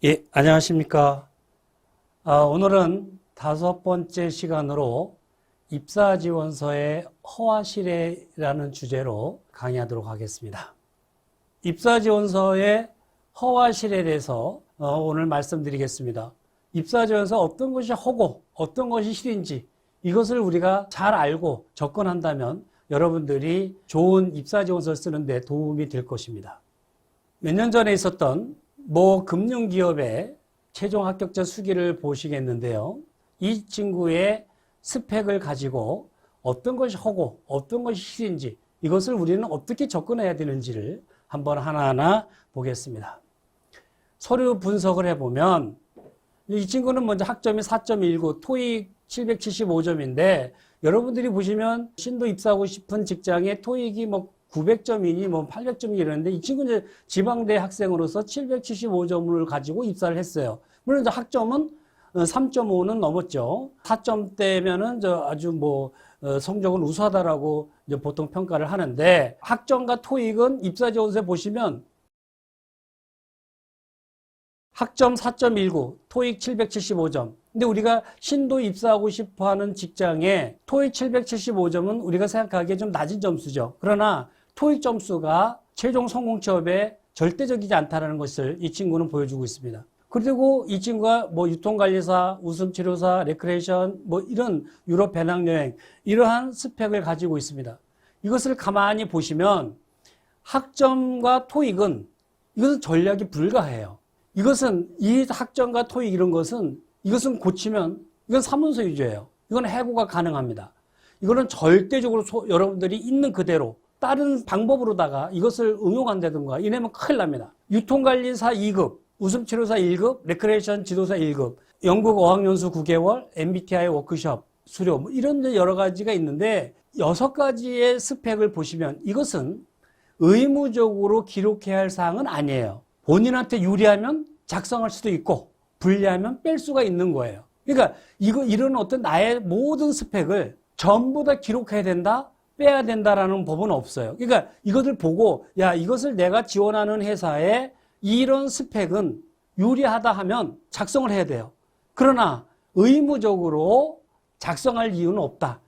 예, 안녕하십니까. 오늘은 5번째 시간으로 입사지원서의 허와실례라는 주제로 강의하도록 하겠습니다. 입사지원서의 허와실례에 대해서 오늘 말씀드리겠습니다. 입사지원서 어떤 것이 허고 어떤 것이 실인지 이것을 우리가 잘 알고 접근한다면 여러분들이 좋은 입사지원서를 쓰는데 도움이 될 것입니다. 몇 년 전에 있었던 모 금융기업의 최종 합격자 수기를 보시겠는데요. 이 친구의 스펙을 가지고 어떤 것이 허고 어떤 것이 실인지 이것을 우리는 어떻게 접근해야 되는지를 한번 하나하나 보겠습니다. 서류 분석을 해보면 이 친구는 먼저 학점이 4.19, 토익 775점인데 여러분들이 보시면 신도 입사하고 싶은 직장에 토익이 900점이니 800점이 이러는데 이 친구는 이제 지방대 학생으로서 775점을 가지고 입사를 했어요. 물론 이제 학점은 3.5는 넘었죠. 4점대면은 아주 성적은 우수하다라고 이제 보통 평가를 하는데 학점과 토익은 입사지원서에 보시면 학점 4.19, 토익 775점. 근데 우리가 신도 입사하고 싶어 하는 직장에 토익 775점은 우리가 생각하기에 좀 낮은 점수죠. 그러나 토익 점수가 최종 성공 취업에 절대적이지 않다는 것을 이 친구는 보여주고 있습니다. 그리고 이 친구가 유통관리사, 웃음치료사, 레크레이션, 이런 유럽 배낭여행, 이러한 스펙을 가지고 있습니다. 이것을 가만히 보시면 학점과 토익은 이것은 전략이 불가해요. 이것은 이 학점과 토익 이런 것은 이것은 고치면 이건 사문서 위주예요. 이건 해고가 가능합니다. 이거는 절대적으로 여러분들이 있는 그대로 다른 방법으로다가 이것을 응용한다든가 이러면 큰일 납니다. 유통관리사 2급, 웃음치료사 1급, 레크레이션 지도사 1급, 영국 어학연수 9개월, MBTI 워크숍 수료 이런 여러 가지가 있는데 6가지의 스펙을 보시면 이것은 의무적으로 기록해야 할 사항은 아니에요. 본인한테 유리하면 작성할 수도 있고 불리하면 뺄 수가 있는 거예요. 그러니까 이런 어떤 나의 모든 스펙을 전부 다 기록해야 된다, 빼야 된다라는 법은 없어요. 그러니까 이것을 보고 이것을 내가 지원하는 회사에 이런 스펙은 유리하다 하면 작성을 해야 돼요. 그러나 의무적으로 작성할 이유는 없다.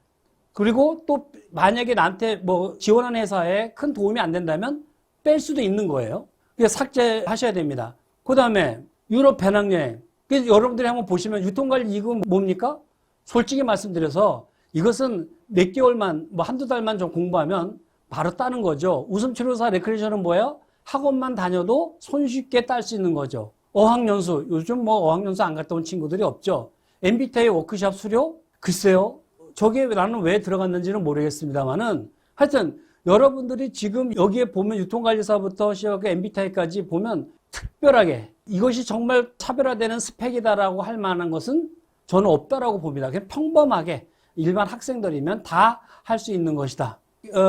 그리고 또 만약에 나한테 지원하는 회사에 큰 도움이 안 된다면 뺄 수도 있는 거예요. 그래서 삭제하셔야 됩니다. 그 다음에 유럽 배낭여행. 여러분들이 한번 보시면 유통관리 2급은 뭡니까? 솔직히 말씀드려서 이것은 몇 개월만, 한두 달만 좀 공부하면 바로 따는 거죠. 웃음치료사 레크레이션은 뭐예요? 학원만 다녀도 손쉽게 딸 수 있는 거죠. 어학연수. 요즘 어학연수 안 갔다 온 친구들이 없죠. MBTI 워크숍 수료? 글쎄요. 저게 나는 왜 들어갔는지는 모르겠습니다만은 하여튼 여러분들이 지금 여기에 보면 유통관리사부터 시작해서 MBTI까지 보면 특별하게 이것이 정말 차별화되는 스펙이다라고 할 만한 것은 저는 없다라고 봅니다. 그냥 평범하게 일반 학생들이면 다 할 수 있는 것이다.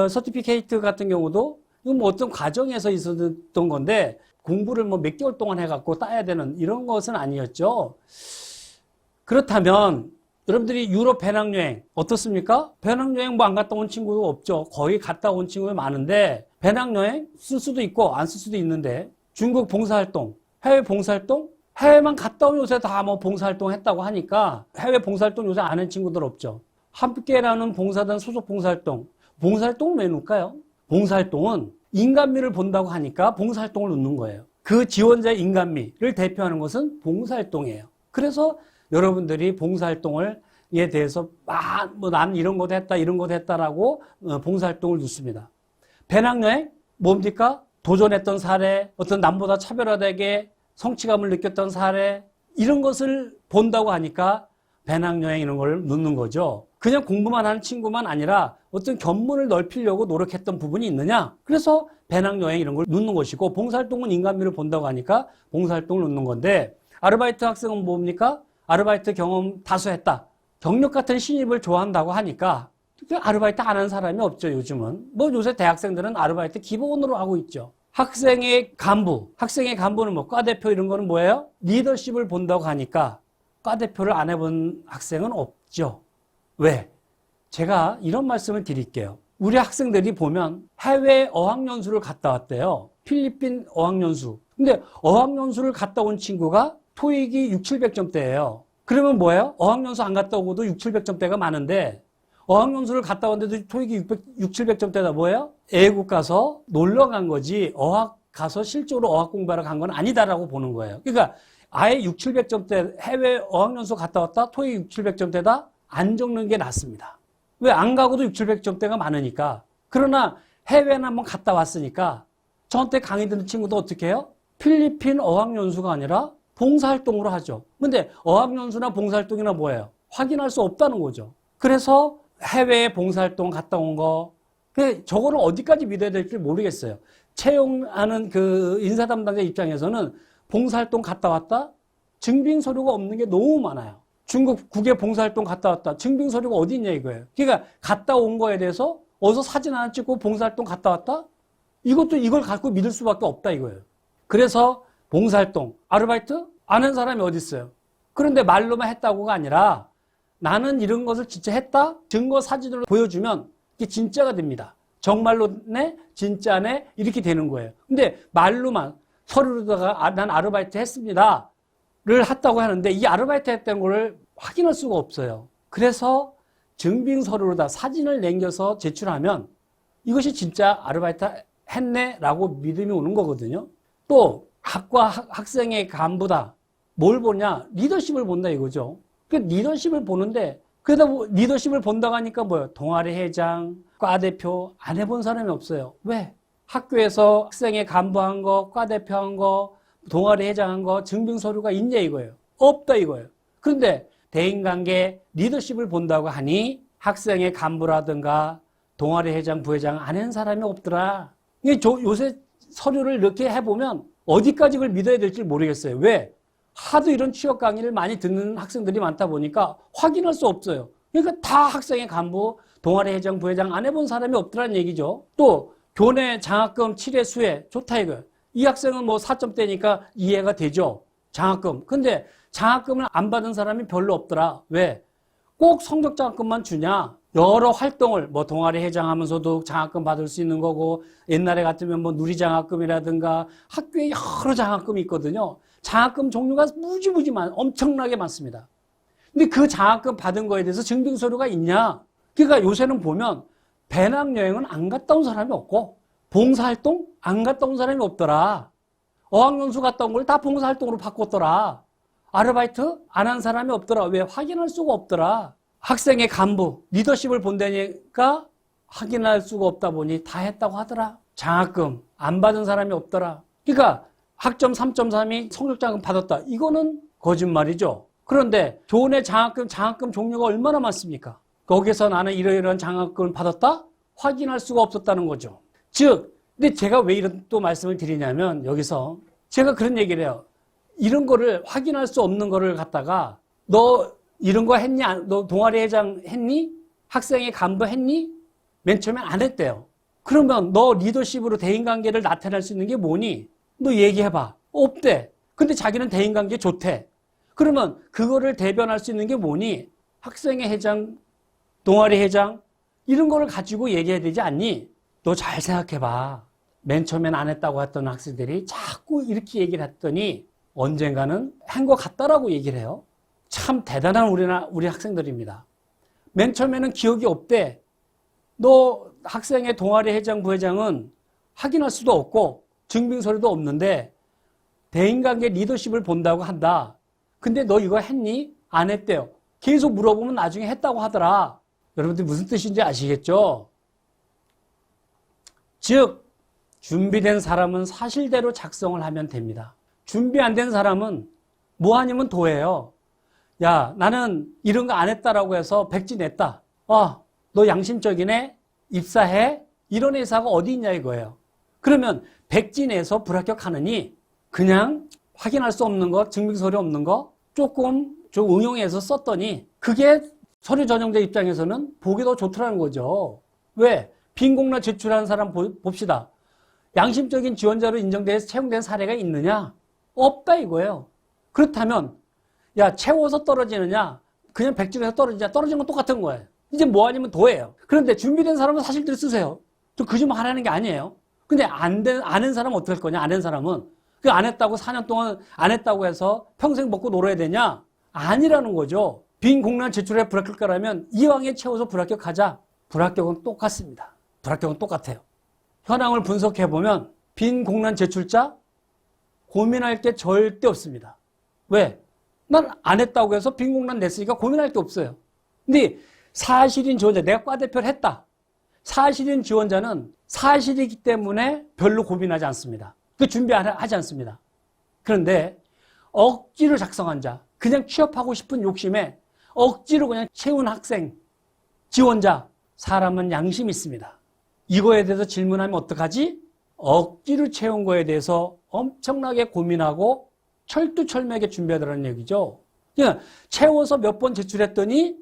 서티피케이트 같은 경우도 이건 어떤 과정에서 있었던 건데 공부를 몇 개월 동안 해갖고 따야 되는 이런 것은 아니었죠. 그렇다면 여러분들이 유럽 배낭여행 어떻습니까? 배낭여행 안 갔다 온 친구도 없죠. 거의 갔다 온 친구가 많은데 배낭여행 쓸 수도 있고 안 쓸 수도 있는데 중국 봉사활동, 해외 봉사활동? 해외만 갔다 오면 요새 다 봉사활동 했다고 하니까 해외 봉사활동 요새 안 하는 친구들 없죠. 함께라는 봉사단 소속 봉사활동. 봉사활동은 왜 넣을까요? 봉사활동은 인간미를 본다고 하니까 봉사활동을 넣는 거예요. 그 지원자의 인간미를 대표하는 것은 봉사활동이에요. 그래서 여러분들이 봉사활동에 대해서 난 이런 것도 했다, 이런 것도 했다라고 봉사활동을 넣습니다. 배낭여행? 뭡니까? 도전했던 사례, 어떤 남보다 차별화되게 성취감을 느꼈던 사례, 이런 것을 본다고 하니까 배낭여행 이런 걸 넣는 거죠. 그냥 공부만 하는 친구만 아니라 어떤 견문을 넓히려고 노력했던 부분이 있느냐? 그래서 배낭여행 이런 걸 넣는 것이고 봉사활동은 인간미를 본다고 하니까 봉사활동을 넣는 건데 아르바이트 학생은 뭡니까? 아르바이트 경험 다수했다. 경력 같은 신입을 좋아한다고 하니까 아르바이트 안 하는 사람이 없죠, 요즘은. 요새 대학생들은 아르바이트 기본으로 하고 있죠. 학생의 간부는 과대표 이런 거는 뭐예요? 리더십을 본다고 하니까 과대표를 안 해본 학생은 없죠. 왜? 제가 이런 말씀을 드릴게요. 우리 학생들이 보면 해외 어학연수를 갔다 왔대요. 필리핀 어학연수. 근데 어학연수를 갔다 온 친구가 토익이 6, 700점대예요. 그러면 뭐예요? 어학연수 안 갔다 오고도 6, 700점대가 많은데 어학연수를 갔다 왔는데도 토익이 6, 700점대다 뭐예요? 애국 가서 놀러 간 거지 어학 가서 실제로 어학 공부하러 간 건 아니다라고 보는 거예요. 그러니까 아예 6, 700점대 해외 어학연수 갔다 왔다 토익 6, 700점대다 안 적는 게 낫습니다. 왜? 안 가고도 6, 700점대가 많으니까. 그러나 해외는 한번 갔다 왔으니까 저한테 강의 듣는 친구도 어떻게 해요? 필리핀 어학연수가 아니라 봉사활동으로 하죠. 근데 어학연수나 봉사활동이나 뭐예요? 확인할 수 없다는 거죠. 그래서 해외에 봉사활동 갔다 온 거, 저거를 어디까지 믿어야 될지 모르겠어요. 채용하는 그 인사 담당자 입장에서는 봉사활동 갔다 왔다? 증빙 서류가 없는 게 너무 많아요. 중국 국외 봉사활동 갔다 왔다. 증빙 서류가 어디 있냐 이거예요. 그러니까 갔다 온 거에 대해서 어서 사진 하나 찍고 봉사활동 갔다 왔다? 이걸 갖고 믿을 수밖에 없다 이거예요. 그래서 봉사활동, 아르바이트 안 한 사람이 어디 있어요? 그런데 말로만 했다고가 아니라 나는 이런 것을 진짜 했다? 증거 사진으로 보여주면 이게 진짜가 됩니다. 정말로네, 진짜네 이렇게 되는 거예요. 근데 말로만 서류로다가 난 아르바이트 했습니다를 했다고 하는데 이 아르바이트 했다는 걸 확인할 수가 없어요. 그래서 증빙 서류로다 사진을 남겨서 제출하면 이것이 진짜 아르바이트 했네라고 믿음이 오는 거거든요. 또 학과 학생의 간부다. 뭘 보냐? 리더십을 본다 이거죠. 그 리더십을 보는데 그러다 리더십을 본다고 하니까 뭐예요? 동아리 회장, 과대표 안 해본 사람이 없어요. 왜? 학교에서 학생의 간부한 거, 과대표한 거, 동아리 회장한 거 증빙 서류가 있냐 이거예요. 없다 이거예요. 그런데 대인관계 리더십을 본다고 하니 학생의 간부라든가 동아리 회장, 부회장 안 한 사람이 없더라. 요새 서류를 이렇게 해보면 어디까지 그걸 믿어야 될지 모르겠어요. 왜? 하도 이런 취업 강의를 많이 듣는 학생들이 많다 보니까 확인할 수 없어요. 그러니까 다 학생의 간부, 동아리 회장, 부회장 안 해본 사람이 없더라는 얘기죠. 또 교내 장학금 7회 수혜 좋다 이거예요. 이 학생은 뭐 4점대니까 이해가 되죠. 장학금. 근데 장학금을 안 받은 사람이 별로 없더라. 왜? 꼭 성적 장학금만 주냐? 여러 활동을 뭐 동아리 회장하면서도 장학금 받을 수 있는 거고 옛날에 같으면 뭐 누리장학금이라든가 학교에 여러 장학금이 있거든요. 장학금 종류가 무지무지 엄청나게 많습니다. 근데 그 장학금 받은 거에 대해서 증빙 서류가 있냐? 그러니까 요새는 보면 배낭여행은 안 갔다 온 사람이 없고 봉사활동 안 갔다 온 사람이 없더라. 어학연수 갔다 온 걸 다 봉사활동으로 바꿨더라. 아르바이트 안 한 사람이 없더라. 왜? 확인할 수가 없더라. 학생의 간부, 리더십을 본다니까 확인할 수가 없다 보니 다 했다고 하더라. 장학금 안 받은 사람이 없더라. 그러니까 학점 3.3이 성적장학금 받았다. 이거는 거짓말이죠. 그런데 교내 장학금 종류가 얼마나 많습니까? 거기서 나는 이러이러한 장학금을 받았다? 확인할 수가 없었다는 거죠. 즉, 근데 제가 왜 이런 또 말씀을 드리냐면 여기서 제가 그런 얘기를 해요. 이런 거를 확인할 수 없는 거를 갖다가 너 이런 거 했니? 너 동아리 회장 했니? 학생의 간부 했니? 맨 처음에 안 했대요. 그러면 너 리더십으로 대인관계를 나타낼 수 있는 게 뭐니? 너 얘기해봐. 없대. 근데 자기는 대인관계 좋대. 그러면 그거를 대변할 수 있는 게 뭐니? 학생의 회장, 동아리 회장 이런 거를 가지고 얘기해야 되지 않니? 너 잘 생각해봐. 맨 처음엔 안 했다고 했던 학생들이 자꾸 이렇게 얘기를 했더니 언젠가는 한 것 같다라고 얘기를 해요. 참 대단한 우리 학생들입니다. 맨 처음에는 기억이 없대. 너 학생의 동아리 회장, 부회장은 확인할 수도 없고 증빙서류도 없는데 대인관계 리더십을 본다고 한다. 근데 너 이거 했니? 안 했대요. 계속 물어보면 나중에 했다고 하더라. 여러분들 무슨 뜻인지 아시겠죠? 즉 준비된 사람은 사실대로 작성을 하면 됩니다. 준비 안 된 사람은 뭐 아니면 도예요. 야, 나는 이런 거 안 했다라고 해서 백지 냈다. 너 양심적이네? 입사해? 이런 회사가 어디 있냐 이거예요. 그러면 백지 내서 불합격하느니 그냥 확인할 수 없는 거, 증빙서류 없는 거 조금 좀 응용해서 썼더니 그게 서류 전형자 입장에서는 보기 더 좋더라는 거죠. 왜? 빈 공란 제출한 사람 봅시다. 양심적인 지원자로 인정돼서 채용된 사례가 있느냐? 없다 이거예요. 그렇다면 야, 채워서 떨어지느냐? 그냥 백지에서 떨어지냐? 떨어지는 건 똑같은 거예요. 이제 뭐 아니면 도예요. 그런데 준비된 사람은 사실대로 쓰세요. 좀 거짓말 하라는 게 아니에요. 근데 아는 사람은 어떻게 할 거냐? 아는 사람은 그 안 했다고 4년 동안 안 했다고 해서 평생 먹고 놀아야 되냐? 아니라는 거죠. 빈 공란 제출에 불합격가라면 이왕에 채워서 불합격하자. 불합격은 똑같습니다. 불합격은 똑같아요. 현황을 분석해보면 빈 공란 제출자 고민할 게 절대 없습니다. 왜? 난 안 했다고 해서 빈 공란 냈으니까 고민할 게 없어요. 근데 사실인 지원자, 내가 과대표를 했다. 사실인 지원자는 사실이기 때문에 별로 고민하지 않습니다. 그 준비하지 않습니다. 그런데 억지로 작성한 자, 그냥 취업하고 싶은 욕심에 억지로 그냥 채운 학생, 지원자, 사람은 양심이 있습니다. 이거에 대해서 질문하면 어떡하지? 억지로 채운 거에 대해서 엄청나게 고민하고 철두철미하게 준비하더라는 얘기죠. 그냥 채워서 몇 번 제출했더니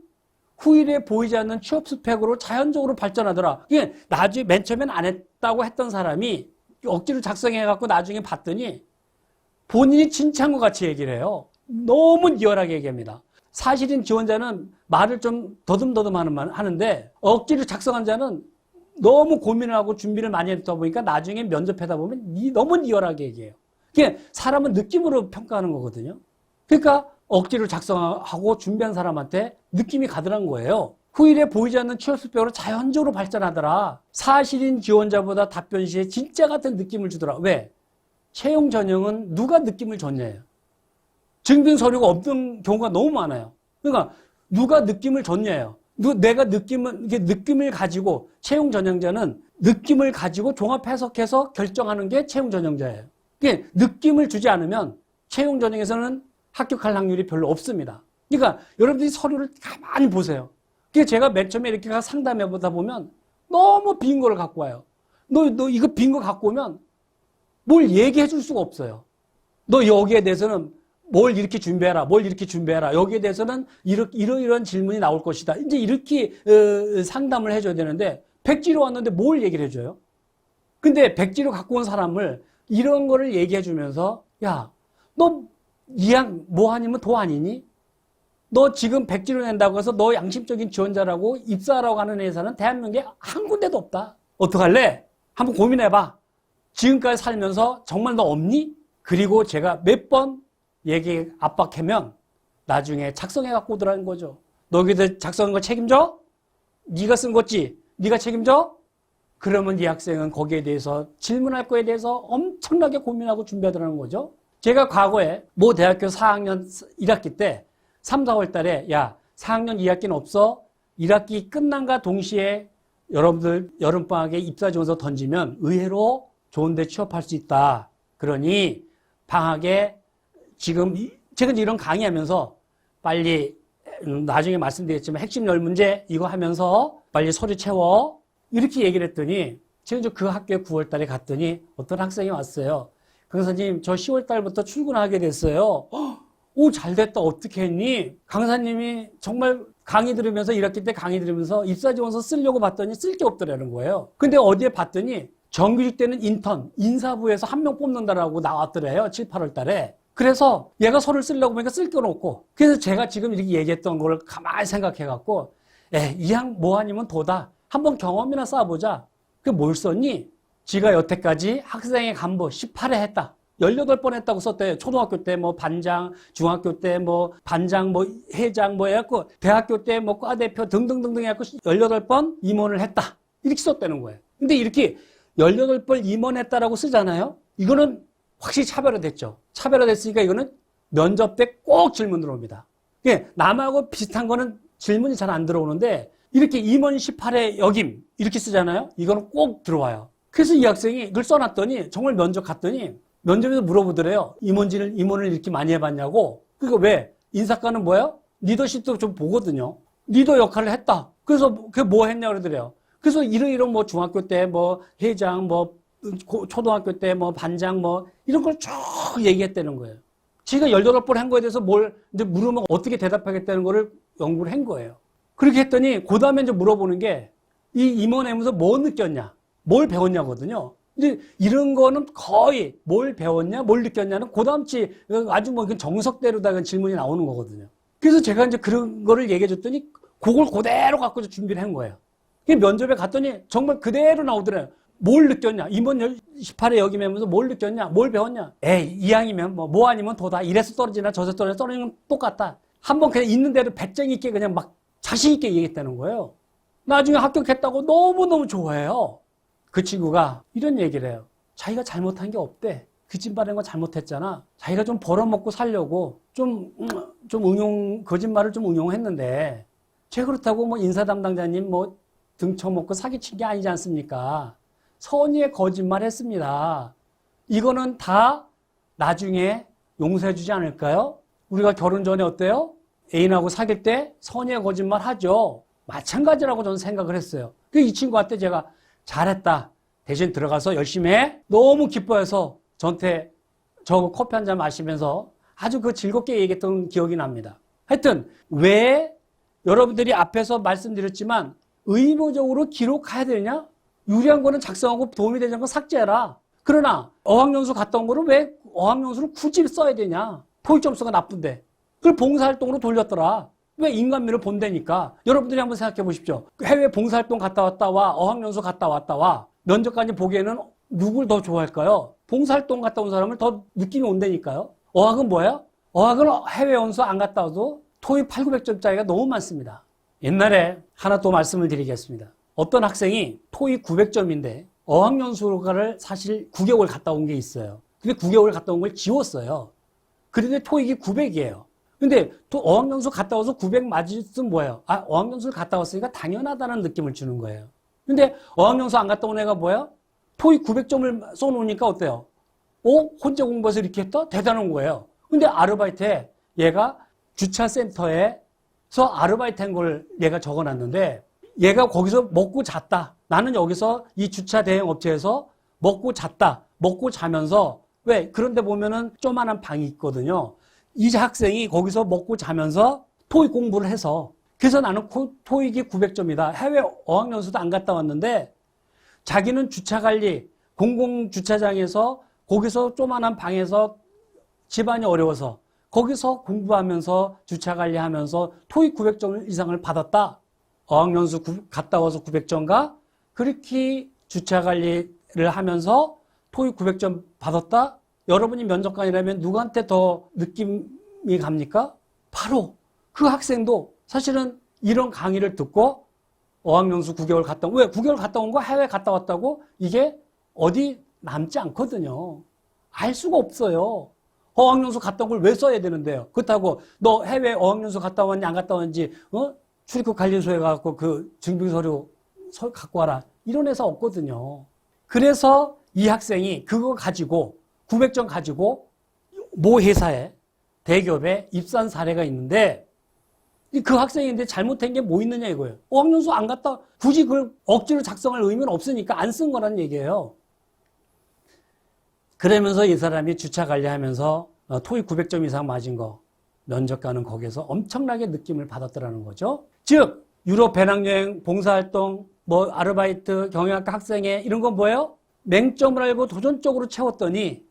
후일에 보이지 않는 취업 스펙으로 자연적으로 발전하더라. 그냥 나중에 맨 처음엔 안 했다고 했던 사람이 억지로 작성해갖고 나중에 봤더니 본인이 진짜인 것 같이 얘기를 해요. 너무 리얼하게 얘기합니다. 사실인 지원자는 말을 좀 더듬더듬 하는데 억지로 작성한 자는 너무 고민을 하고 준비를 많이 했다 보니까 나중에 면접하다 보면 너무 리얼하게 얘기해요. 그게 사람은 느낌으로 평가하는 거거든요. 그러니까 억지로 작성하고 준비한 사람한테 느낌이 가더란 거예요. 후일에 보이지 않는 취업 스펙으로 자연적으로 발전하더라. 사실인 지원자보다 답변 시에 진짜 같은 느낌을 주더라. 왜? 채용 전형은 누가 느낌을 줬냐예요. 증빙 서류가 없는 경우가 너무 많아요. 그러니까 누가 느낌을 줬냐예요. 내가 느낌을 가지고 채용 전형자는 느낌을 가지고 종합 해석해서 결정하는 게 채용 전형자예요. 그게 느낌을 주지 않으면 채용 전형에서는 합격할 확률이 별로 없습니다. 그러니까 여러분들이 서류를 가만히 보세요. 그게 제가 맨 처음에 이렇게 상담해 보다 보면 너무 빈 거를 갖고 와요. 너 이거 빈 거 갖고 오면 뭘 얘기해 줄 수가 없어요. 너 여기에 대해서는 뭘 이렇게 준비해라. 뭘 이렇게 준비해라. 여기에 대해서는 이런 질문이 나올 것이다. 이제 이렇게 상담을 해줘야 되는데 백지로 왔는데 뭘 얘기를 해줘요? 근데 백지로 갖고 온 사람을 이런 거를 얘기해 주면서 야, 너 이양 뭐 아니면 도 아니니? 너 지금 백지로 낸다고 해서 너 양심적인 지원자라고 입사하라고 하는 회사는 대한민국에 한 군데도 없다. 어떡할래? 한번 고민해봐. 지금까지 살면서 정말 너 없니? 그리고 제가 몇 번 얘기 압박하면 나중에 작성해 갖고 오더라는 거죠. 너 여기다 작성한 거 책임져? 네가 쓴 거지? 네가 책임져? 그러면 이 학생은 거기에 대해서 질문할 거에 대해서 엄청나게 고민하고 준비하더라는 거죠. 제가 과거에 모 대학교 4학년 1학기 때 3, 4월 달에 야 4학년 2학기는 없어? 1학기 끝난과 동시에 여러분들 여름방학에 입사지원서 던지면 의외로 좋은 데 취업할 수 있다. 그러니 방학에 지금 제가 이런 강의하면서 빨리 나중에 말씀드리겠지만 핵심 10문제 이거 하면서 빨리 서류 채워 이렇게 얘기를 했더니 제가 이제 그 학교에 9월 달에 갔더니 어떤 학생이 왔어요. 강사님 저 10월 달부터 출근하게 됐어요. 오 잘됐다 어떻게 했니? 강사님이 정말 강의 들으면서 1학기 때 강의 들으면서 입사지원서 쓰려고 봤더니 쓸 게 없더라는 거예요. 근데 어디에 봤더니 정규직 때는 인턴 인사부에서 한 명 뽑는다라고 나왔더래요. 7, 8월 달에. 그래서 얘가 서류를 쓰려고 보니까 쓸 건 없고 그래서 제가 지금 이렇게 얘기했던 걸 가만히 생각해갖고 이양 뭐 아니면 도다. 한번 경험이나 쌓아보자. 그게 뭘 썼니? 지가 여태까지 학생의 간부 18회 했다. 18번 했다고 썼대요. 초등학교 때 뭐 반장, 중학교 때 뭐 반장, 뭐 회장 뭐 해갖고 대학교 때 뭐 과대표 등등등등 해갖고 18번 임원을 했다. 이렇게 썼다는 거예요. 근데 이렇게 18번 임원했다라고 쓰잖아요. 이거는 확실히 차별화됐죠. 차별화됐으니까 이거는 면접 때 꼭 질문 들어옵니다. 남하고 비슷한 거는 질문이 잘 안 들어오는데 이렇게 임원 18회 역임 이렇게 쓰잖아요. 이거는 꼭 들어와요. 그래서 이 학생이 이걸 써놨더니 정말 면접 갔더니 면접에서 물어보더래요. 임원을 이렇게 많이 해봤냐고. 그러니까 왜? 인사과는 뭐예요? 리더십도 좀 보거든요. 리더 역할을 했다. 그래서 그게 뭐 했냐 그러더래요. 그래서 이런 뭐 중학교 때 뭐 회장 뭐 초등학교 때 뭐 반장 뭐 이런 걸 쭉 얘기했다는 거예요. 지가 18번 한 거에 대해서 뭘 이제 물으면 어떻게 대답하겠다는 거를 연구를 한 거예요. 그렇게 했더니 그 다음에 이제 물어보는 게 이 임원하면서 뭐 느꼈냐, 뭘 배웠냐거든요. 근데 이런 거는 거의 뭘 배웠냐, 뭘 느꼈냐는 그 다음치 아주 뭐 정석대로다가 질문이 나오는 거거든요. 그래서 제가 이제 그런 거를 얘기해 줬더니 그걸 그대로 갖고 준비를 한 거예요. 면접에 갔더니 정말 그대로 나오더래요. 뭘 느꼈냐? 이번 18회 여기 매면서 뭘 느꼈냐? 뭘 배웠냐? 에이, 이왕이면 뭐 아니면 도다. 이래서 떨어지나 저래서 떨어지는 건 똑같다. 한번 그냥 있는 대로 배짱 있게 그냥 막 자신 있게 얘기했다는 거예요. 나중에 합격했다고 너무너무 좋아해요. 그 친구가 이런 얘기를 해요. 자기가 잘못한 게 없대. 그 집 마련 거 잘못했잖아. 자기가 좀 벌어먹고 살려고 거짓말을 좀 응용했는데, 제가 그렇다고 뭐 인사 담당자님 뭐 등쳐먹고 사기친 게 아니지 않습니까? 선의의 거짓말 했습니다. 이거는 다 나중에 용서해주지 않을까요? 우리가 결혼 전에 어때요? 애인하고 사귈 때 선의의 거짓말 하죠. 마찬가지라고 저는 생각을 했어요. 이 친구한테 제가 잘했다. 대신 들어가서 열심히 해. 너무 기뻐해서 저한테 저 커피 한 잔 마시면서 아주 그 즐겁게 얘기했던 기억이 납니다. 하여튼 왜 여러분들이 앞에서 말씀드렸지만 의무적으로 기록해야 되냐? 유리한 거는 작성하고 도움이 되지 않고 삭제해라. 그러나 어학연수 갔다 온 거를 왜 어학연수를 굳이 써야 되냐? 토익 점수가 나쁜데. 그걸 봉사활동으로 돌렸더라. 왜 인간미를 본다니까. 여러분들이 한번 생각해 보십시오. 해외 봉사활동 갔다 왔다와 어학연수 갔다 왔다와 면접관이 보기에는 누굴 더 좋아할까요? 봉사활동 갔다 온 사람을 더 느낌이 온다니까요. 어학은 뭐예요? 어학은 해외 연수 안 갔다 와도 토익 8, 900점짜리가 너무 많습니다. 옛날에 하나 또 말씀을 드리겠습니다. 어떤 학생이 토익 900점인데 어학연수를 사실 9개월 갔다 온 게 있어요. 근데 9개월 갔다 온 걸 지웠어요. 그런데 토익이 900이에요. 근데 또 어학연수 갔다 와서 900 맞으면 뭐예요? 아, 어학연수를 갔다 왔으니까 당연하다는 느낌을 주는 거예요. 근데 어학연수 안 갔다 온 애가 뭐예요? 토익 900점을 써놓으니까 어때요? 혼자 공부해서 이렇게 했다? 대단한 거예요. 근데 아르바이트에 얘가 주차센터에서 아르바이트 한 걸 얘가 적어놨는데 얘가 거기서 먹고 잤다. 나는 여기서 이 주차 대행 업체에서 먹고 잤다. 먹고 자면서 왜? 그런데 보면은 조그만한 방이 있거든요. 이 학생이 거기서 먹고 자면서 토익 공부를 해서 그래서 나는 토익이 900점이다. 해외 어학연수도 안 갔다 왔는데 자기는 주차관리, 공공주차장에서 거기서 조그만한 방에서 집안이 어려워서 거기서 공부하면서 주차관리하면서 토익 900점 이상을 받았다. 어학연수 갔다 와서 900점과 그렇게 주차관리를 하면서 토익 900점 받았다. 여러분이 면접관이라면 누구한테 더 느낌이 갑니까? 바로 그 학생도 사실은 이런 강의를 듣고 어학연수 9개월 갔다 온, 왜 9개월 갔다 온 거 해외 갔다 왔다고 이게 어디 남지 않거든요. 알 수가 없어요. 어학연수 갔다 온 걸 왜 써야 되는데요? 그렇다고 너 해외 어학연수 갔다 왔는지 안 갔다 왔는지 출입국 관리소에 가서 그 증빙서류 갖고 와라. 이런 회사 없거든요. 그래서 이 학생이 그거 가지고 900점 가지고 모 회사에 대기업에 입사한 사례가 있는데 그 학생인데 잘못한 게 뭐 있느냐 이거예요. 어학연수 안 갔다 굳이 그걸 억지로 작성할 의미는 없으니까 안 쓴 거라는 얘기예요. 그러면서 이 사람이 주차 관리하면서 토익 900점 이상 맞은 거 면접관은 거기에서 엄청나게 느낌을 받았더라는 거죠. 즉 유럽 배낭여행, 봉사활동, 뭐 아르바이트, 경영학과 학생회 이런 건 뭐예요? 맹점을 알고 도전적으로 채웠더니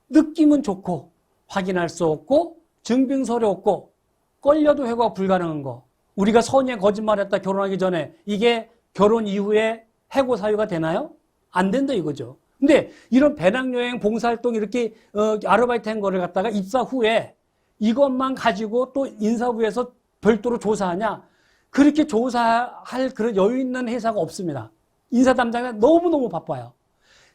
느낌은 좋고 확인할 수 없고 증빙서류 없고 걸려도 회고가 불가능한 거. 우리가 선의의 거짓말했다 결혼하기 전에 이게 결혼 이후에 해고 사유가 되나요? 안 된다 이거죠. 근데 이런 배낭여행, 봉사활동 이렇게 아르바이트 한 거를 갖다가 입사 후에 이것만 가지고 또 인사부에서 별도로 조사하냐? 그렇게 조사할 그런 여유 있는 회사가 없습니다. 인사 담당자가 너무너무 바빠요.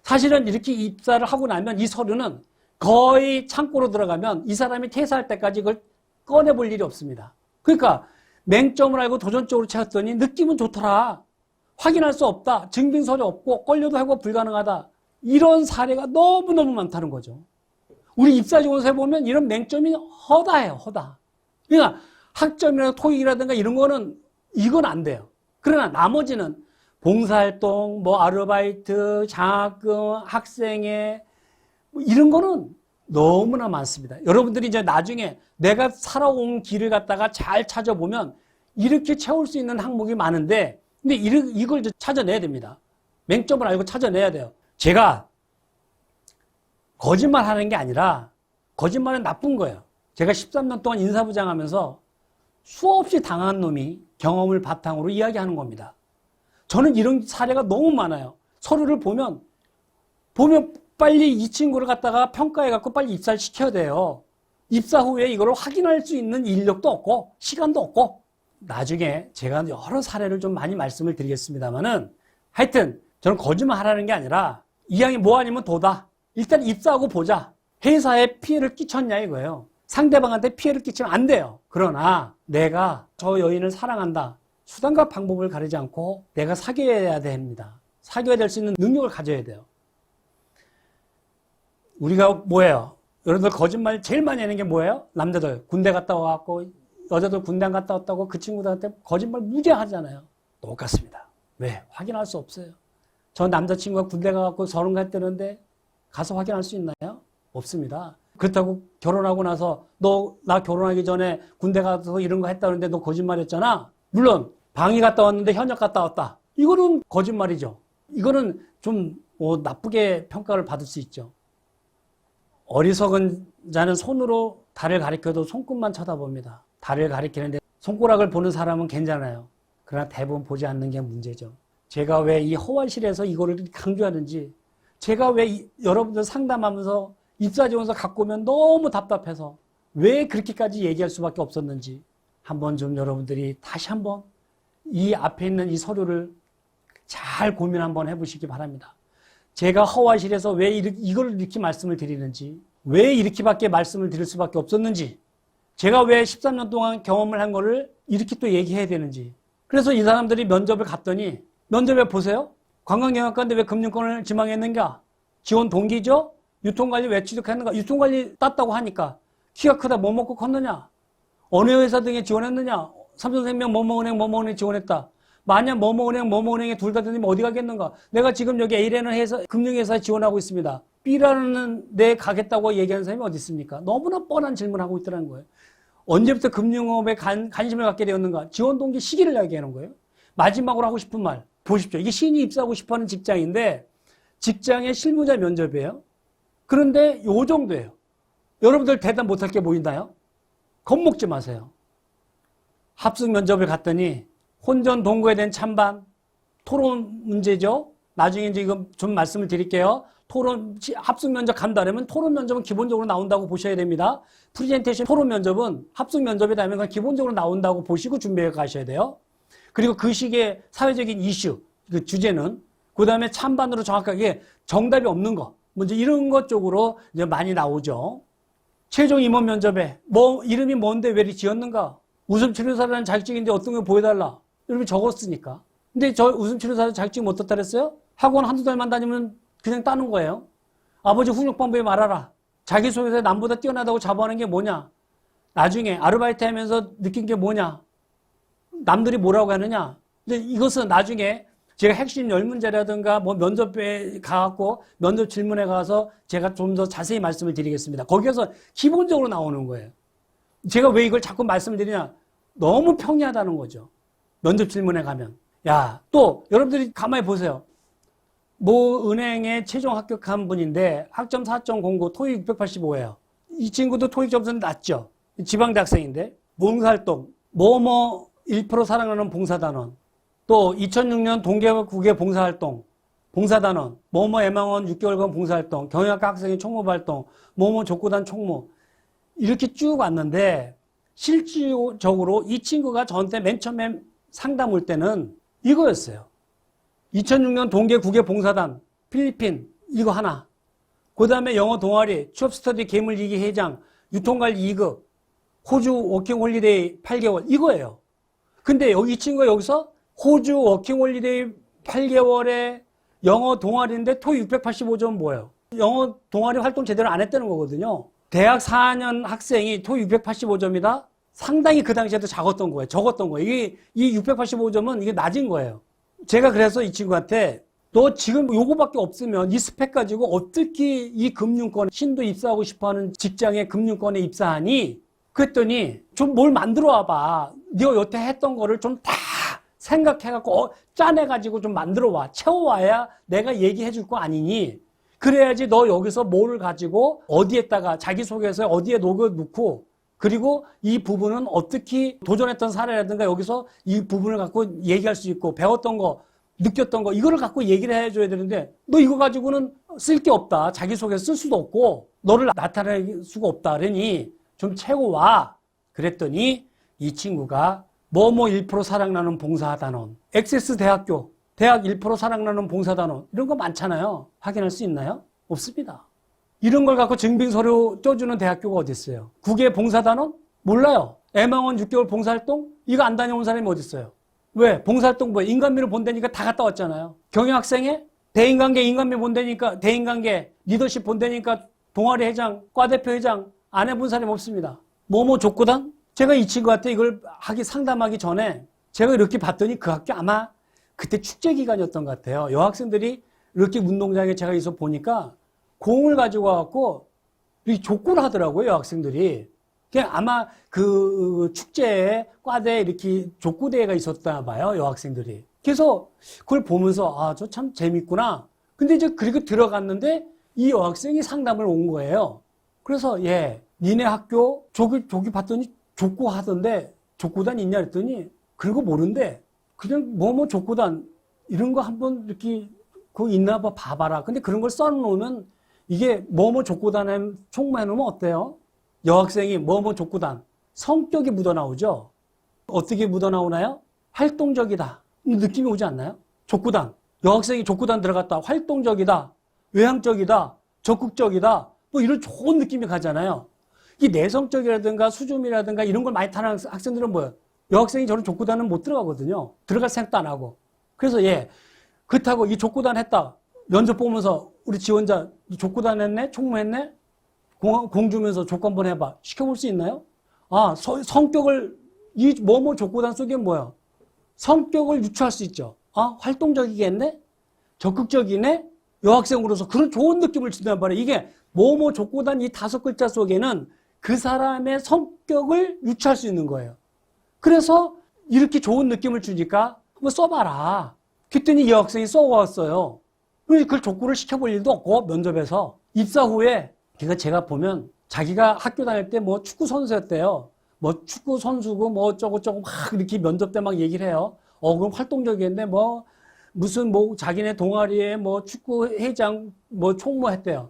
사실은 이렇게 입사를 하고 나면 이 서류는 거의 창고로 들어가면 이 사람이 퇴사할 때까지 그걸 꺼내볼 일이 없습니다. 그러니까 맹점을 알고 도전적으로 채웠더니 느낌은 좋더라. 확인할 수 없다. 증빙서류 없고 걸려도 해고 불가능하다. 이런 사례가 너무너무 많다는 거죠. 우리 입사지원서에 보면 이런 맹점이 허다해요. 허다. 그러니까 학점이나 토익이라든가 이런 거는 이건 안 돼요. 그러나 나머지는 봉사활동, 뭐 아르바이트, 장학금, 학생회 뭐 이런 거는 너무나 많습니다. 여러분들이 이제 나중에 내가 살아온 길을 갖다가 잘 찾아보면 이렇게 채울 수 있는 항목이 많은데 근데 이걸 찾아내야 됩니다. 맹점을 알고 찾아내야 돼요. 제가 거짓말 하는 게 아니라 거짓말은 나쁜 거예요. 제가 13년 동안 인사부장 하면서 수없이 당한 놈이 경험을 바탕으로 이야기하는 겁니다. 저는 이런 사례가 너무 많아요. 서류를 보면 빨리 이 친구를 갖다가 평가해갖고 빨리 입사를 시켜야 돼요. 입사 후에 이걸 확인할 수 있는 인력도 없고 시간도 없고. 나중에 제가 여러 사례를 좀 많이 말씀을 드리겠습니다만은 하여튼 저는 거짓말 하라는 게 아니라 이왕이 뭐 아니면 도다. 일단 입사하고 보자. 회사에 피해를 끼쳤냐 이거예요. 상대방한테 피해를 끼치면 안 돼요. 그러나 내가 저 여인을 사랑한다. 수단과 방법을 가리지 않고 내가 사귀어야 됩니다. 사귀어야 될 수 있는 능력을 가져야 돼요. 우리가 뭐예요? 여러분들 거짓말 제일 많이 하는 게 뭐예요? 남자들 군대 갔다 와갖고 여자들 군대 안 갔다 왔다고 그 친구들한테 거짓말 무지하게 하잖아요. 똑같습니다. 왜? 확인할 수 없어요. 저 남자친구가 군대 가갖고 서른 갔다는데 가서 확인할 수 있나요? 없습니다. 그렇다고 결혼하고 나서 너 나 결혼하기 전에 군대 가서 이런 거 했다는데 너 거짓말했잖아. 물론 방위 갔다 왔는데 현역 갔다 왔다. 이거는 거짓말이죠. 이거는 좀 나쁘게 평가를 받을 수 있죠. 어리석은 자는 손으로 달을 가리켜도 손끝만 쳐다봅니다. 달을 가리키는데 손가락을 보는 사람은 괜찮아요. 그러나 대부분 보지 않는 게 문제죠. 제가 왜 이 허활실에서 이거를 강조하는지, 제가 왜 여러분들 상담하면서 입사지원서 갖고 오면 너무 답답해서 왜 그렇게까지 얘기할 수밖에 없었는지 한번 좀 여러분들이 다시 한번 이 앞에 있는 이 서류를 잘 고민 한번 해보시기 바랍니다. 제가 허활실에서 왜 이걸 이렇게 말씀을 드리는지, 왜 이렇게밖에 말씀을 드릴 수밖에 없었는지, 제가 왜 13년 동안 경험을 한 거를 이렇게 또 얘기해야 되는지. 그래서 이 사람들이 면접을 갔더니 면접에 보세요. 관광경영학과인데 왜 금융권을 지망했는가? 지원 동기죠? 유통관리 왜 취득했는가? 유통관리 땄다고 하니까 키가 크다 뭐 먹고 컸느냐? 어느 회사 등에 지원했느냐? 삼성생명 뭐뭐은행 지원했다. 만약 뭐뭐은행에 둘 다 되면 어디 가겠는가? 내가 지금 여기 A라는 회사, 금융회사에 지원하고 있습니다. B라는 데 가겠다고 얘기하는 사람이 어디 있습니까? 너무나 뻔한 질문을 하고 있더라는 거예요. 언제부터 금융업에 관심을 갖게 되었는가? 지원 동기 시기를 이야기하는 거예요. 마지막으로 하고 싶은 말 보십시오. 이게 신입이 입사하고 싶어하는 직장인데 직장의 실무자 면접이에요. 그런데 요 정도예요. 여러분들 대답 못할 게 보인다요? 겁먹지 마세요. 합숙 면접을 갔더니 혼전 동거에 대한 찬반, 토론 문제죠. 나중에 이제 이거 좀 말씀을 드릴게요. 합숙 면접 간다면 토론 면접은 기본적으로 나온다고 보셔야 됩니다. 프레젠테이션 토론 면접은 합숙 면접에 되면 기본적으로 나온다고 보시고 준비해 가셔야 돼요. 그리고 그 시기에 사회적인 이슈, 그 주제는, 그 다음에 찬반으로 정확하게 정답이 없는 거, 먼저 이런 것 쪽으로 이제 많이 나오죠. 최종 임원 면접에 이름이 뭔데 왜 이렇게 지었는가? 웃음치료사라는 자격증인데 어떤 거 보여달라. 이렇게 적었으니까. 근데 저 웃음치료사 자격증 못 땄다 그랬어요? 학원 한두 달만 다니면 그냥 따는 거예요. 아버지 훈육방법에 말하라. 자기소개서에 남보다 뛰어나다고 자부하는 게 뭐냐? 나중에 아르바이트 하면서 느낀 게 뭐냐? 남들이 뭐라고 하느냐? 근데 이것은 나중에 제가 핵심 10문제라든가 면접에 가갖고 면접 질문에 가서 제가 좀 더 자세히 말씀을 드리겠습니다. 거기에서 기본적으로 나오는 거예요. 제가 왜 이걸 자꾸 말씀을 드리냐? 너무 평이하다는 거죠. 면접 질문에 가면. 또 여러분들이 가만히 보세요. 모 은행에 최종 합격한 분인데 학점 4.09, 토익 685예요. 이 친구도 토익 점수는 낮죠. 지방대학생인데 봉사활동, 1% 사랑하는 봉사단원, 또 2006년 동계국의 봉사단원, 애망원 6개월간 봉사활동, 경영학과 학생의 총무활동, 족구단 총무, 이렇게 쭉 왔는데 실질적으로 이 친구가 저한테 맨 처음에 상담 올 때는 이거였어요. 2006년 동계국의 봉사단, 필리핀 이거 하나, 그 다음에 영어 동아리, 취업스터디 괴물이기 회장, 유통관리 2급, 호주 워킹홀리데이 8개월 이거예요. 근데 이 친구가 여기서 호주 워킹홀리데이 8개월에 영어 동아리인데 토익 685점 뭐예요? 영어 동아리 활동 제대로 안 했다는 거거든요. 대학 4년 학생이 토익 685점이다? 상당히 그 당시에도 적었던 거예요. 이 685점은 이게 낮은 거예요. 제가 그래서 이 친구한테 너 지금 요거밖에 없으면 이 스펙 가지고 어떻게 이 금융권, 신도 입사하고 싶어하는 직장에 금융권에 입사하니? 그랬더니 좀 뭘 만들어 와봐. 네가 여태 했던 거를 좀 다 생각해갖고 짜내가지고 좀 만들어 와. 채워와야 내가 얘기해 줄 거 아니니? 그래야지 너 여기서 뭐를 가지고 어디에다가 자기소개서에 어디에 녹여놓고 그리고 이 부분은 어떻게 도전했던 사례라든가 여기서 이 부분을 갖고 얘기할 수 있고 배웠던 거 느꼈던 거 이거를 갖고 얘기를 해줘야 되는데 너 이거 가지고는 쓸 게 없다. 자기소개서 쓸 수도 없고 너를 나타낼 수가 없다. 그러니 좀 채고 와. 그랬더니 이 친구가 뭐뭐 1% 사랑나는 봉사단원, 액세스 대학교, 대학 1% 사랑나는 봉사단원 이런 거 많잖아요. 확인할 수 있나요? 없습니다. 이런 걸 갖고 증빙서류 쪄주는 대학교가 어디 있어요? 국외 봉사단원? 몰라요. 애망원 6개월 봉사활동? 이거 안 다녀온 사람이 어디 있어요? 왜? 봉사활동 뭐 인간미를 본다니까 다 갔다 왔잖아요. 경영학생회? 대인관계 인간미 본다니까 대인관계 리더십 본다니까 동아리 회장, 과대표 회장 안 해본 사람이 없습니다. 뭐뭐 족구단? 제가 이 친구한테 이걸 상담하기 전에 제가 이렇게 봤더니 그 학교 아마 그때 축제 기간이었던 것 같아요. 여학생들이 이렇게 운동장에 제가 있어 보니까 공을 가지고 와갖고 족구를 하더라고요, 여학생들이. 아마 그 축제에 과대에 이렇게 족구대회가 있었다 봐요, 여학생들이. 그래서 그걸 보면서 아, 저 참 재밌구나. 근데 이제 그리고 들어갔는데 이 여학생이 상담을 온 거예요. 그래서 예, 니네 학교 저기 봤더니 족구 하던데 족구단 있냐 그랬더니 그런 거 모른대. 그냥 뭐뭐 족구단 이런 거 한번 이렇게 그거 있나 봐 봐봐라. 근데 그런 걸 써놓으면 이게 뭐뭐 족구단에 총무해놓으면 어때요? 여학생이 뭐뭐 족구단 성격이 묻어나오죠. 어떻게 묻어나오나요? 활동적이다. 느낌이 오지 않나요? 족구단. 여학생이 족구단 들어갔다. 활동적이다. 외향적이다. 적극적이다. 뭐 이런 좋은 느낌이 가잖아요. 이 내성적이라든가 수줍이라든가 이런 걸 많이 타는 학생들은 뭐예요? 여학생이 저런 족구단은 못 들어가거든요. 들어갈 생각도 안 하고. 그래서 예, 그렇다고 이 족구단 했다. 면접 보면서 우리 지원자 족구단 했네? 총무했네? 공 주면서 족구 한번 해봐. 시켜볼 수 있나요? 아, 성격을 이 뭐뭐 족구단 속에 뭐야? 성격을 유추할 수 있죠. 아, 활동적이겠네? 적극적이네? 여학생으로서 그런 좋은 느낌을 준단 말이에요. 이게 뭐뭐 족구단 이 5글자 속에는 그 사람의 성격을 유추할 수 있는 거예요. 그래서 이렇게 좋은 느낌을 주니까 한번 써봐라. 그랬더니 이 여학생이 써왔어요. 그걸 족구를 시켜볼 일도 없고 면접에서 입사 후에 제가 보면 자기가 학교 다닐 때 뭐 축구 선수였대요. 뭐 축구 선수고 뭐 어쩌고저쩌고 막 이렇게 면접 때 막 얘기를 해요. 그럼 활동적이었는데 뭐 무슨 뭐 자기네 동아리에 뭐 축구 회장 뭐 총무했대요.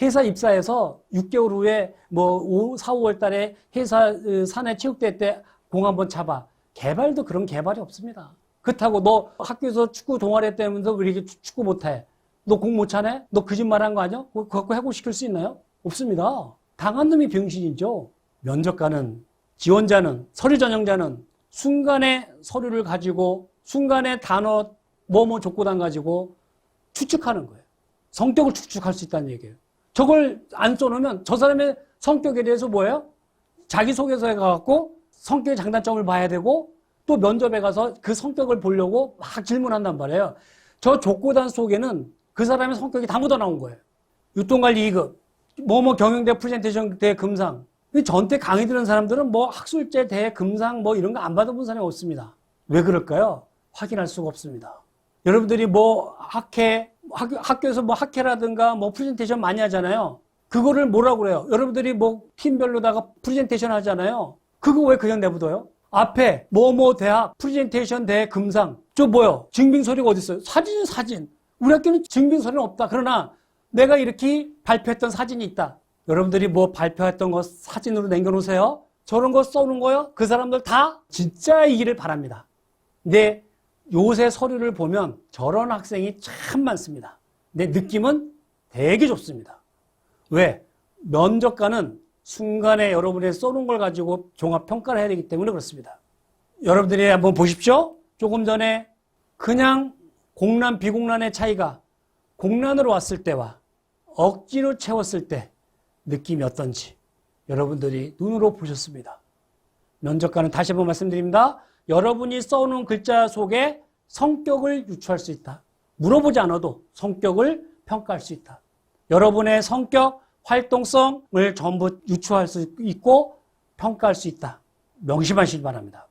회사 입사해서 6개월 후에 뭐 4, 5월 달에 회사 사내 체육대회 때 공 한번 잡아. 개발도 그런 개발이 없습니다. 그렇다고 너 학교에서 축구 동아리 때문에 왜 이렇게 축구 못해? 너 공 못 차네? 너 거짓말한 거 아니야? 그거 갖고 해고시킬 수 있나요? 없습니다. 당한 놈이 병신이죠. 면접관은, 지원자는, 서류 전형자는 순간의 서류를 가지고 순간의 단어 뭐뭐 족구단 가지고 추측하는 거예요. 성격을 추측할 수 있다는 얘기예요. 저걸 안 써놓으면 저 사람의 성격에 대해서 뭐예요? 자기소개서에 가갖고 성격의 장단점을 봐야 되고 또 면접에 가서 그 성격을 보려고 막 질문한단 말이에요. 저 족구단 속에는 그 사람의 성격이 다 묻어나온 거예요. 유통관리 2급, 뭐뭐 경영대 프레젠테이션 대 금상. 전때 강의 들은 사람들은 뭐 학술제 대 금상 뭐 이런 거 안 받아본 사람이 없습니다. 왜 그럴까요? 확인할 수가 없습니다. 여러분들이 뭐 학교에서 뭐 학회라든가 뭐 프레젠테이션 많이 하잖아요. 그거를 뭐라고 그래요? 여러분들이 뭐 팀별로다가 프레젠테이션 하잖아요. 그거 왜 그냥 내버려요? 앞에 뭐뭐 대학 프레젠테이션 대 금상. 저 뭐요? 증빙서류가 어디 있어요? 사진은 사진. 우리 학교는 증빙서류는 없다. 그러나 내가 이렇게 발표했던 사진이 있다. 여러분들이 뭐 발표했던 거 사진으로 남겨놓으세요. 저런 거 써놓은 거요. 그 사람들 다 진짜이기를 바랍니다. 근데 요새 서류를 보면 저런 학생이 참 많습니다. 내 느낌은 되게 좋습니다. 왜? 면접관은 순간에 여러분이 써놓은 걸 가지고 종합평가를 해야 되기 때문에 그렇습니다. 여러분들이 한번 보십시오. 조금 전에 그냥 공란, 비공란의 차이가 공란으로 왔을 때와 억지로 채웠을 때 느낌이 어떤지 여러분들이 눈으로 보셨습니다. 면접관은 다시 한번 말씀드립니다. 여러분이 써놓은 글자 속에 성격을 유추할 수 있다. 물어보지 않아도 성격을 평가할 수 있다. 여러분의 성격, 활동성을 전부 유추할 수 있고 평가할 수 있다. 명심하시기 바랍니다.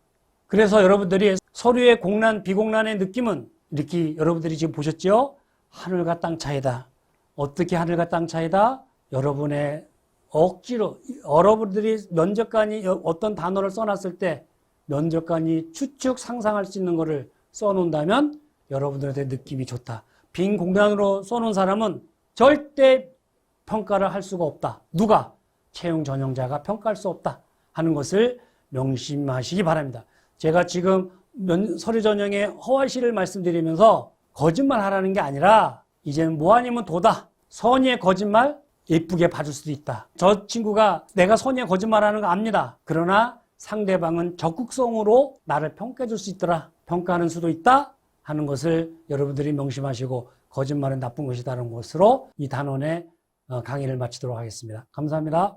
그래서 여러분들이 서류의 공란, 비공란의 느낌은 이렇게 여러분들이 지금 보셨죠? 하늘과 땅 차이다. 어떻게 하늘과 땅 차이다? 여러분의 억지로 여러분들이 면접관이 어떤 단어를 써놨을 때 면접관이 추측 상상할 수 있는 것을 써놓는다면 여러분들한테 느낌이 좋다. 빈 공간으로 쏘는 사람은 절대 평가를 할 수가 없다. 누가? 채용 전형자가 평가할 수 없다 하는 것을 명심하시기 바랍니다. 제가 지금 서류 전형의 허위시를 말씀드리면서 거짓말 하라는 게 아니라 이제는 뭐 아니면 도다. 선의의 거짓말 예쁘게 봐줄 수도 있다. 저 친구가 내가 선의의 거짓말하는 거 압니다. 그러나 상대방은 적극성으로 나를 평가해 줄 수 있더라. 평가하는 수도 있다 하는 것을 여러분들이 명심하시고 거짓말은 나쁜 것이다라는 것으로 이 단원의 강의를 마치도록 하겠습니다. 감사합니다.